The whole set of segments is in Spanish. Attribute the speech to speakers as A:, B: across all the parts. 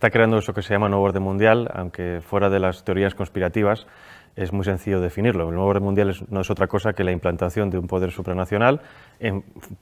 A: Está creando eso que se llama nuevo orden mundial, aunque fuera de las teorías conspirativas es muy sencillo definirlo. El nuevo orden mundial no es otra cosa que la implantación de un poder supranacional,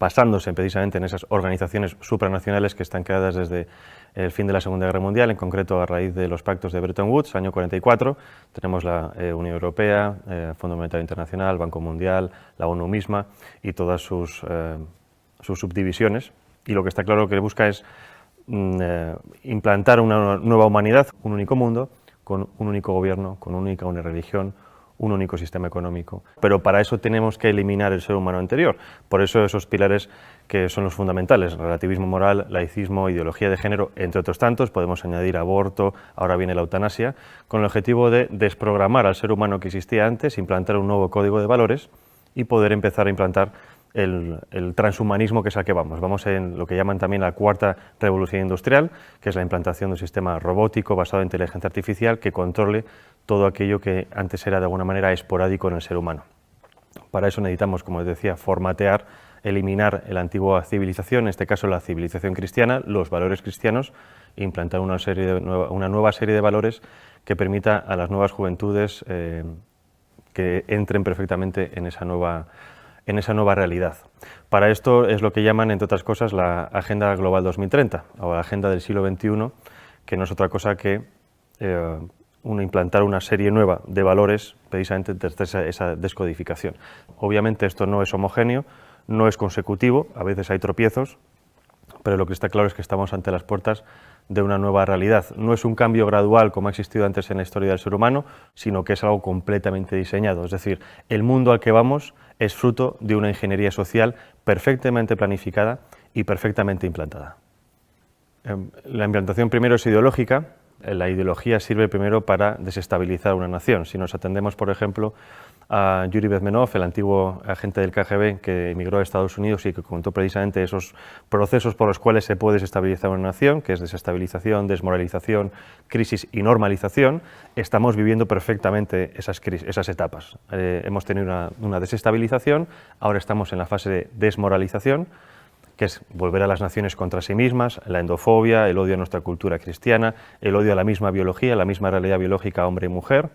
A: basándose precisamente en esas organizaciones supranacionales que están creadas desde el fin de la Segunda Guerra Mundial, en concreto a raíz de los pactos de Bretton Woods, año 44. Tenemos la Unión Europea, Fondo Monetario Internacional, Banco Mundial, la ONU misma y todas sus subdivisiones. Y lo que está claro que busca es implantar una nueva humanidad, un único mundo, con un único gobierno, con una única religión, un único sistema económico. Pero para eso tenemos que eliminar el ser humano anterior. Por eso esos pilares que son los fundamentales, relativismo moral, laicismo, ideología de género, entre otros tantos, podemos añadir aborto, ahora viene la eutanasia, con el objetivo de desprogramar al ser humano que existía antes, implantar un nuevo código de valores y poder empezar a implantar el transhumanismo, que es al que vamos. Vamos en lo que llaman también la cuarta revolución industrial, que es la implantación de un sistema robótico basado en inteligencia artificial que controle todo aquello que antes era de alguna manera esporádico en el ser humano. Para eso necesitamos, como les decía, formatear, eliminar la antigua civilización, en este caso la civilización cristiana, los valores cristianos, e implantar una nueva serie de valores que permita a las nuevas juventudes que entren perfectamente en esa nueva realidad. Para esto es lo que llaman, entre otras cosas, la Agenda Global 2030, o la Agenda del siglo XXI, que no es otra cosa que implantar una serie nueva de valores, precisamente desde esa descodificación. Obviamente esto no es homogéneo, no es consecutivo, a veces hay tropiezos, pero lo que está claro es que estamos ante las puertas de una nueva realidad. No es un cambio gradual como ha existido antes en la historia del ser humano, sino que es algo completamente diseñado. Es decir, el mundo al que vamos es fruto de una ingeniería social perfectamente planificada y perfectamente implantada. La implantación primero es ideológica. La ideología sirve primero para desestabilizar una nación. Si nos atendemos, por ejemplo, a Yuri Bezmenov, el antiguo agente del KGB que emigró a Estados Unidos y que contó precisamente esos procesos por los cuales se puede desestabilizar una nación, que es desestabilización, desmoralización, crisis y normalización, estamos viviendo perfectamente esas etapas. Hemos tenido una desestabilización, ahora estamos en la fase de desmoralización, que es volver a las naciones contra sí mismas, la endofobia, el odio a nuestra cultura cristiana, el odio a la misma biología, la misma realidad biológica hombre y mujer,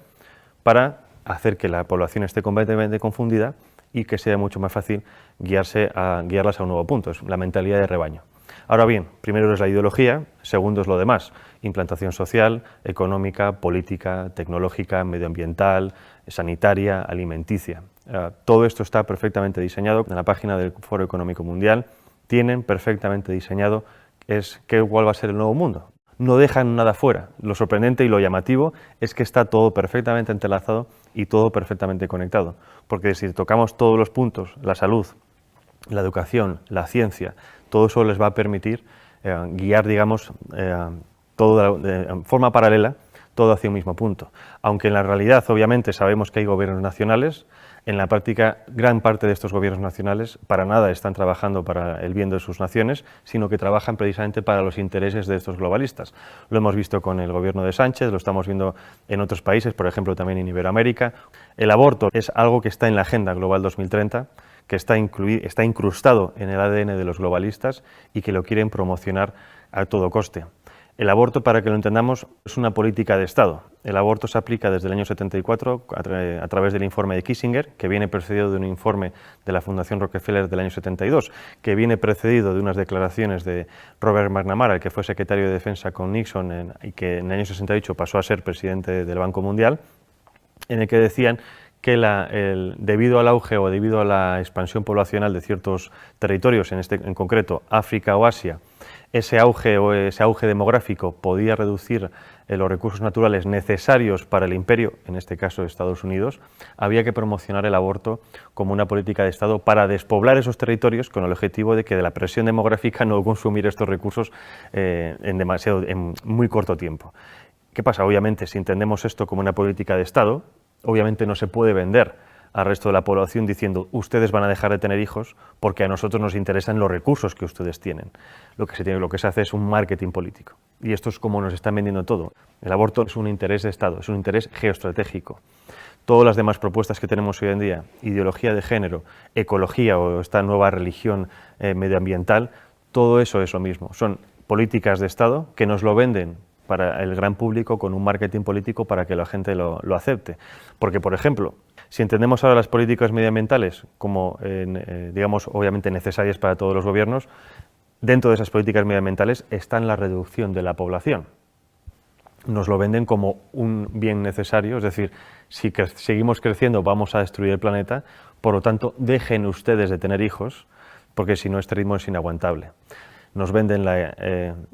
A: para hacer que la población esté completamente confundida y que sea mucho más fácil guiarlas a un nuevo punto, es la mentalidad de rebaño. Ahora bien, primero es la ideología, segundo es lo demás, implantación social, económica, política, tecnológica, medioambiental, sanitaria, alimenticia. Todo esto está perfectamente diseñado en la página del Foro Económico Mundial. Tienen perfectamente diseñado cuál va a ser el nuevo mundo. No dejan nada fuera. Lo sorprendente y lo llamativo es que está todo perfectamente entrelazado y todo perfectamente conectado. Porque si tocamos todos los puntos, la salud, la educación, la ciencia, todo eso les va a permitir guiar, digamos, todo de forma paralela, todo hacia un mismo punto. Aunque en la realidad, obviamente, sabemos que hay gobiernos nacionales, en la práctica, gran parte de estos gobiernos nacionales para nada están trabajando para el bien de sus naciones, sino que trabajan precisamente para los intereses de estos globalistas. Lo hemos visto con el gobierno de Sánchez, lo estamos viendo en otros países, por ejemplo también en Iberoamérica. El aborto es algo que está en la Agenda Global 2030, que está incrustado en el ADN de los globalistas y que lo quieren promocionar a todo coste. El aborto, para que lo entendamos, es una política de Estado. El aborto se aplica desde el año 74 a través del informe de Kissinger, que viene precedido de un informe de la Fundación Rockefeller del año 72, que viene precedido de unas declaraciones de Robert McNamara, el que fue secretario de Defensa con Nixon y que en el año 68 pasó a ser presidente del Banco Mundial, en el que decían que debido al auge o debido a la expansión poblacional de ciertos territorios, en concreto África o Asia, ese auge demográfico podía reducir los recursos naturales necesarios para el imperio, en este caso Estados Unidos. Había que promocionar el aborto como una política de Estado para despoblar esos territorios con el objetivo de que de la presión demográfica no consumir estos recursos en muy corto tiempo. ¿Qué pasa? Obviamente, si entendemos esto como una política de Estado, obviamente no se puede vender al resto de la población diciendo ustedes van a dejar de tener hijos porque a nosotros nos interesan los recursos que ustedes tienen. Lo que se hace es un marketing político. Y esto es como nos están vendiendo todo. El aborto es un interés de Estado, es un interés geoestratégico. Todas las demás propuestas que tenemos hoy en día, ideología de género, ecología o esta nueva religión medioambiental, todo eso es lo mismo. Son políticas de Estado que nos lo venden para el gran público con un marketing político para que la gente lo acepte. Porque, por ejemplo, si entendemos ahora las políticas medioambientales como, digamos, obviamente necesarias para todos los gobiernos, dentro de esas políticas medioambientales está la reducción de la población. Nos lo venden como un bien necesario, es decir, si seguimos creciendo vamos a destruir el planeta, por lo tanto dejen ustedes de tener hijos, porque si no este ritmo es inaguantable. Nos venden la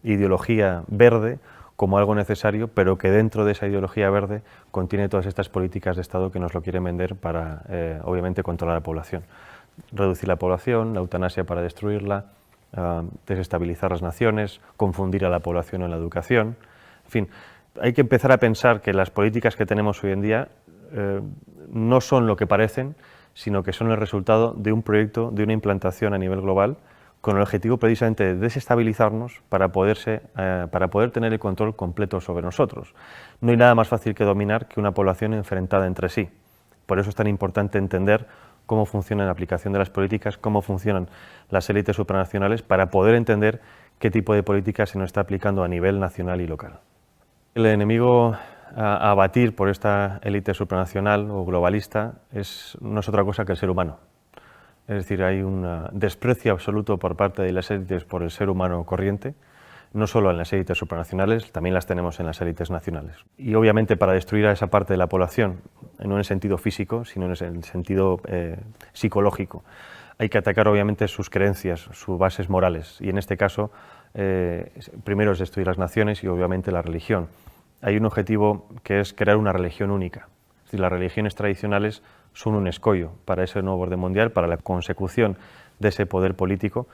A: ideología verde como algo necesario, pero que dentro de esa ideología verde contiene todas estas políticas de Estado que nos lo quieren vender para, obviamente, controlar la población. Reducir la población, la eutanasia para destruirla, desestabilizar las naciones, confundir a la población en la educación, en fin. Hay que empezar a pensar que las políticas que tenemos hoy en día no son lo que parecen, sino que son el resultado de un proyecto, de una implantación a nivel global, con el objetivo precisamente de desestabilizarnos para poder tener el control completo sobre nosotros. No hay nada más fácil que dominar que una población enfrentada entre sí. Por eso es tan importante entender cómo funciona la aplicación de las políticas, cómo funcionan las élites supranacionales, para poder entender qué tipo de política se nos está aplicando a nivel nacional y local. El enemigo a abatir por esta élite supranacional o globalista no es otra cosa que el ser humano. Es decir, hay un desprecio absoluto por parte de las élites por el ser humano corriente, no solo en las élites supranacionales, también las tenemos en las élites nacionales. Y obviamente para destruir a esa parte de la población, no en el sentido físico, sino en el sentido psicológico, hay que atacar obviamente sus creencias, sus bases morales, y en este caso primero es destruir las naciones y obviamente la religión. Hay un objetivo que es crear una religión única. Es decir, las religiones tradicionales son un escollo para ese nuevo orden mundial, para la consecución de ese poder político.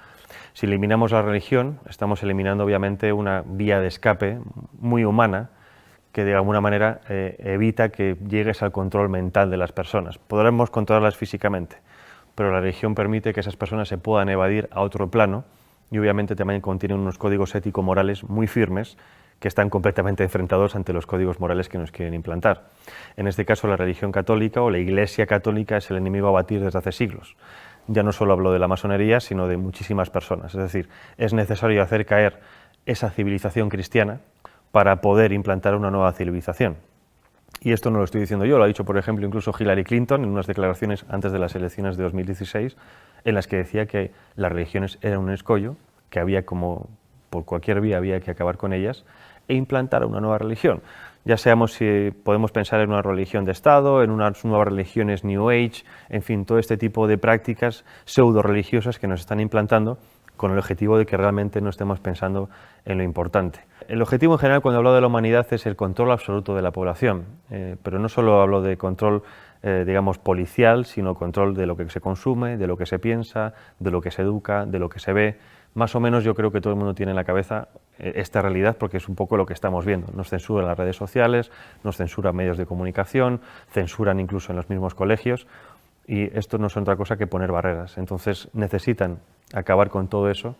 A: Si eliminamos la religión, estamos eliminando obviamente una vía de escape muy humana que de alguna manera evita que llegues al control mental de las personas. Podremos controlarlas físicamente, pero la religión permite que esas personas se puedan evadir a otro plano y obviamente también contienen unos códigos ético-morales muy firmes que están completamente enfrentados ante los códigos morales que nos quieren implantar. En este caso, la religión católica o la Iglesia católica es el enemigo a batir desde hace siglos. Ya no solo hablo de la masonería, sino de muchísimas personas. Es decir, es necesario hacer caer esa civilización cristiana para poder implantar una nueva civilización. Y esto no lo estoy diciendo yo, lo ha dicho, por ejemplo, incluso Hillary Clinton en unas declaraciones antes de las elecciones de 2016, en las que decía que las religiones eran un escollo, que había como por cualquier vía había que acabar con ellas e implantar una nueva religión. Ya seamos si podemos pensar en una religión de Estado, en unas nuevas religiones New Age, en fin, todo este tipo de prácticas pseudo-religiosas que nos están implantando con el objetivo de que realmente no estemos pensando en lo importante. El objetivo en general cuando hablo de la humanidad es el control absoluto de la población, pero no solo hablo de control digamos policial, sino control de lo que se consume, de lo que se piensa, de lo que se educa, de lo que se ve. Más o menos yo creo que todo el mundo tiene en la cabeza esta realidad porque es un poco lo que estamos viendo. Nos censuran las redes sociales, nos censuran medios de comunicación, censuran incluso en los mismos colegios y esto no es otra cosa que poner barreras. Entonces necesitan acabar con todo eso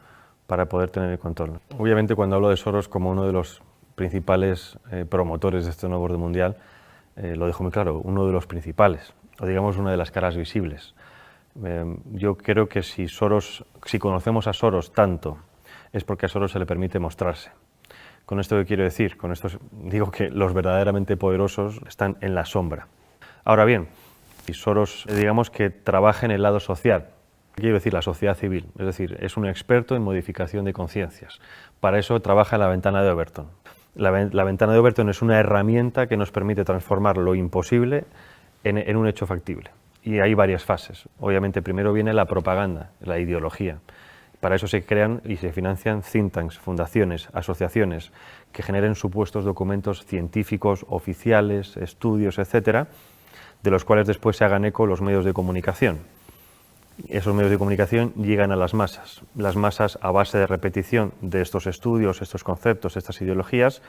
A: para poder tener el control. Obviamente cuando hablo de Soros como uno de los principales promotores de este nuevo orden mundial, lo dejo muy claro, uno de los principales, o digamos una de las caras visibles. Yo creo que si conocemos a Soros tanto, es porque a Soros se le permite mostrarse. ¿Con esto qué quiero decir? Con esto digo que los verdaderamente poderosos están en la sombra. Ahora bien, si Soros, digamos que trabaja en el lado social, quiero decir la sociedad civil, es decir, es un experto en modificación de conciencias. Para eso trabaja en la ventana de Overton. La ventana de Overton es una herramienta que nos permite transformar lo imposible en un hecho factible. Y hay varias fases. Obviamente primero viene la propaganda, la ideología. Para eso se crean y se financian think tanks, fundaciones, asociaciones que generen supuestos documentos científicos, oficiales, estudios, etcétera, de los cuales después se hagan eco los medios de comunicación. Esos medios de comunicación llegan a las masas. Las masas, a base de repetición de estos estudios, estos conceptos, estas ideologías,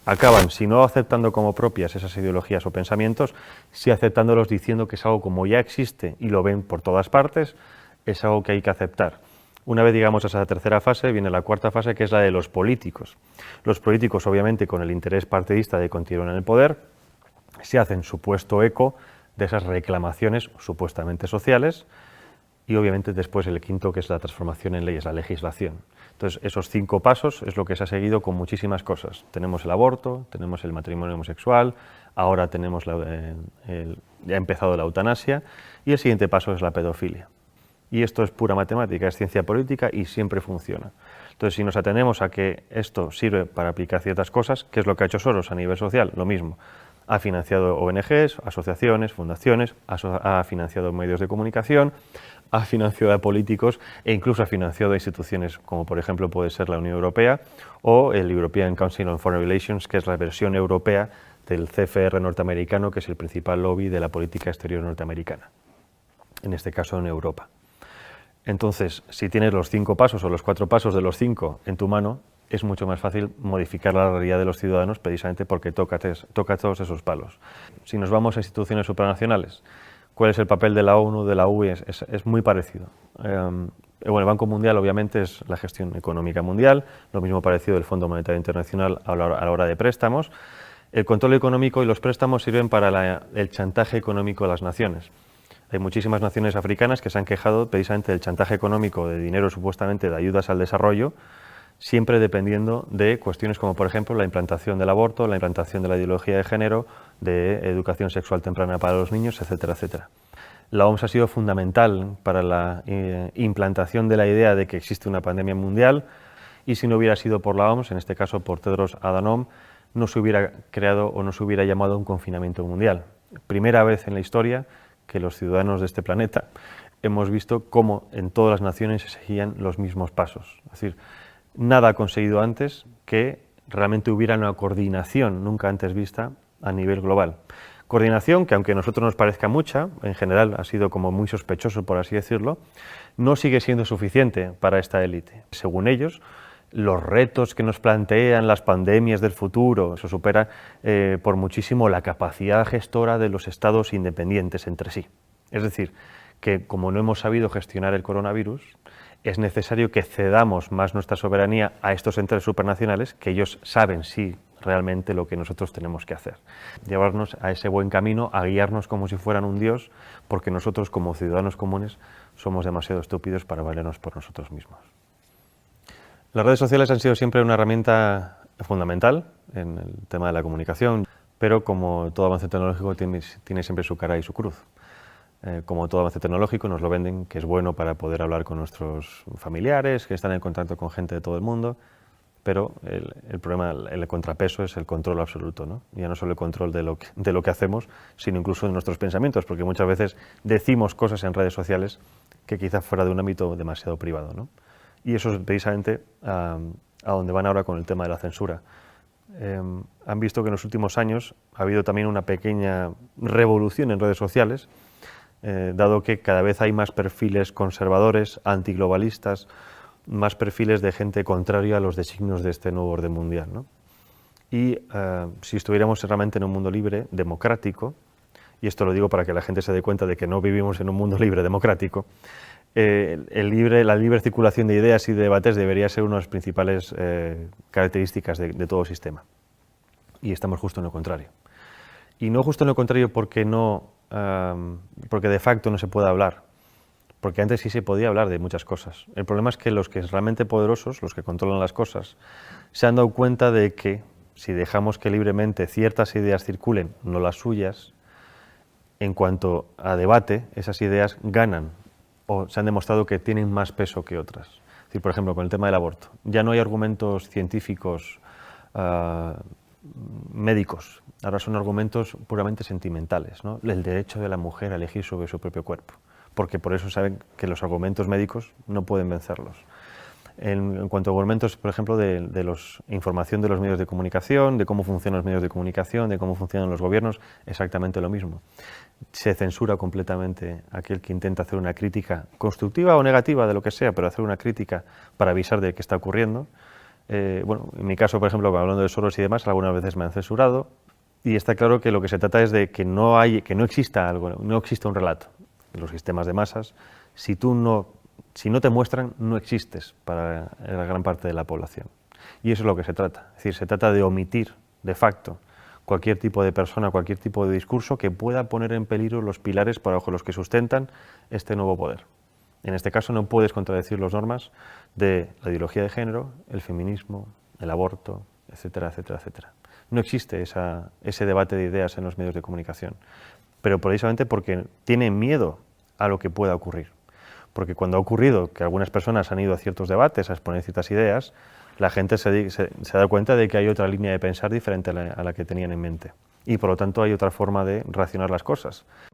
A: acaban, si no aceptando como propias esas ideologías o pensamientos, sí aceptándolos diciendo que es algo como ya existe y lo ven por todas partes, es algo que hay que aceptar. Una vez llegamos a esa tercera fase, viene la cuarta fase, que es la de los políticos. Los políticos, obviamente, con el interés partidista de continuar en el poder, se hacen supuesto eco de esas reclamaciones supuestamente sociales, y obviamente después el quinto, que es la transformación en leyes, la legislación. Entonces, esos 5 pasos es lo que se ha seguido con muchísimas cosas. Tenemos el aborto, tenemos el matrimonio homosexual, ahora tenemos ya ha empezado la eutanasia, y el siguiente paso es la pedofilia. Y esto es pura matemática, es ciencia política y siempre funciona. Entonces, si nos atenemos a que esto sirve para aplicar ciertas cosas, ¿qué es lo que ha hecho Soros a nivel social? Lo mismo. Ha financiado ONGs, asociaciones, fundaciones, ha financiado medios de comunicación, ha financiado a políticos e incluso ha financiado a instituciones como por ejemplo puede ser la Unión Europea o el European Council on Foreign Relations, que es la versión europea del CFR norteamericano, que es el principal lobby de la política exterior norteamericana, en este caso en Europa. Entonces, si tienes los 5 pasos o los 4 pasos de los 5 en tu mano, es mucho más fácil modificar la realidad de los ciudadanos precisamente porque toca todos esos palos. Si nos vamos a instituciones supranacionales, ¿cuál es el papel de la ONU, de la UE? Es muy parecido. Bueno, el Banco Mundial obviamente es la gestión económica mundial, lo mismo parecido del Fondo Monetario Internacional a la hora de préstamos. El control económico y los préstamos sirven para el chantaje económico de las naciones. Hay muchísimas naciones africanas que se han quejado precisamente del chantaje económico de dinero supuestamente de ayudas al desarrollo, siempre dependiendo de cuestiones como, por ejemplo, la implantación del aborto, la implantación de la ideología de género, de educación sexual temprana para los niños, etcétera, etcétera. La OMS ha sido fundamental para la implantación de la idea de que existe una pandemia mundial, y si no hubiera sido por la OMS, en este caso por Tedros Adhanom, no se hubiera creado o no se hubiera llamado un confinamiento mundial. Primera vez en la historia que los ciudadanos de este planeta hemos visto cómo en todas las naciones se seguían los mismos pasos. Es decir, nada ha conseguido antes que realmente hubiera una coordinación nunca antes vista a nivel global. Coordinación que, aunque a nosotros nos parezca mucha, en general ha sido como muy sospechoso, por así decirlo, no sigue siendo suficiente para esta élite. Según ellos, los retos que nos plantean las pandemias del futuro, eso supera por muchísimo la capacidad gestora de los estados independientes entre sí. Es decir, que como no hemos sabido gestionar el coronavirus, es necesario que cedamos más nuestra soberanía a estos entes supranacionales, que ellos saben sí realmente lo que nosotros tenemos que hacer. Llevarnos a ese buen camino, a guiarnos como si fueran un dios, porque nosotros como ciudadanos comunes somos demasiado estúpidos para valernos por nosotros mismos. Las redes sociales han sido siempre una herramienta fundamental en el tema de la comunicación, pero como todo avance tecnológico tiene siempre su cara y su cruz. Como todo avance tecnológico nos lo venden que es bueno para poder hablar con nuestros familiares, que están en contacto con gente de todo el mundo, pero el problema, el contrapeso es el control absoluto, ¿no? Ya no solo el control de lo que hacemos, sino incluso de nuestros pensamientos, porque muchas veces decimos cosas en redes sociales que quizás fuera de un ámbito demasiado privado, ¿no? Y eso es precisamente a donde van ahora con el tema de la censura. Han visto que en los últimos años ha habido también una pequeña revolución en redes sociales, dado que cada vez hay más perfiles conservadores, antiglobalistas, más perfiles de gente contraria a los designios de este nuevo orden mundial, ¿no? Y si estuviéramos realmente en un mundo libre, democrático, y esto lo digo para que la gente se dé cuenta de que no vivimos en un mundo libre, democrático, la libre circulación de ideas y de debates debería ser una de las principales características de todo sistema. Y estamos justo en lo contrario. Y no justo en lo contrario porque de facto no se puede hablar, porque antes sí se podía hablar de muchas cosas. El problema es que los que son realmente poderosos, los que controlan las cosas, se han dado cuenta de que si dejamos que libremente ciertas ideas circulen, no las suyas, en cuanto a debate, esas ideas ganan o se han demostrado que tienen más peso que otras. Es decir, por ejemplo, con el tema del aborto, ya no hay argumentos científicos médicos, ahora son argumentos puramente sentimentales, ¿no? El derecho de la mujer a elegir sobre su propio cuerpo, porque por eso saben que los argumentos médicos no pueden vencerlos. En cuanto a argumentos, por ejemplo, de información de los medios de comunicación, de cómo funcionan los medios de comunicación, de cómo funcionan los gobiernos, exactamente lo mismo. Se censura completamente aquel que intenta hacer una crítica constructiva o negativa de lo que sea, pero hacer una crítica para avisar de qué está ocurriendo. Bueno, en mi caso, por ejemplo, hablando de Soros y demás, algunas veces me han censurado, y está claro que lo que se trata es de que no exista algo, no exista un relato. En los sistemas de masas, si no te muestran, no existes para la gran parte de la población. Y eso es lo que se trata. Es decir, se trata de omitir, de facto, cualquier tipo de persona, cualquier tipo de discurso que pueda poner en peligro los pilares bajo los que sustentan este nuevo poder. En este caso no puedes contradecir las normas de la ideología de género, el feminismo, el aborto, etcétera, etcétera, etcétera. No existe ese debate de ideas en los medios de comunicación, pero precisamente porque tienen miedo a lo que pueda ocurrir. Porque cuando ha ocurrido que algunas personas han ido a ciertos debates a exponer ciertas ideas, la gente se da cuenta de que hay otra línea de pensar diferente a la que tenían en mente. Y por lo tanto hay otra forma de racionar las cosas.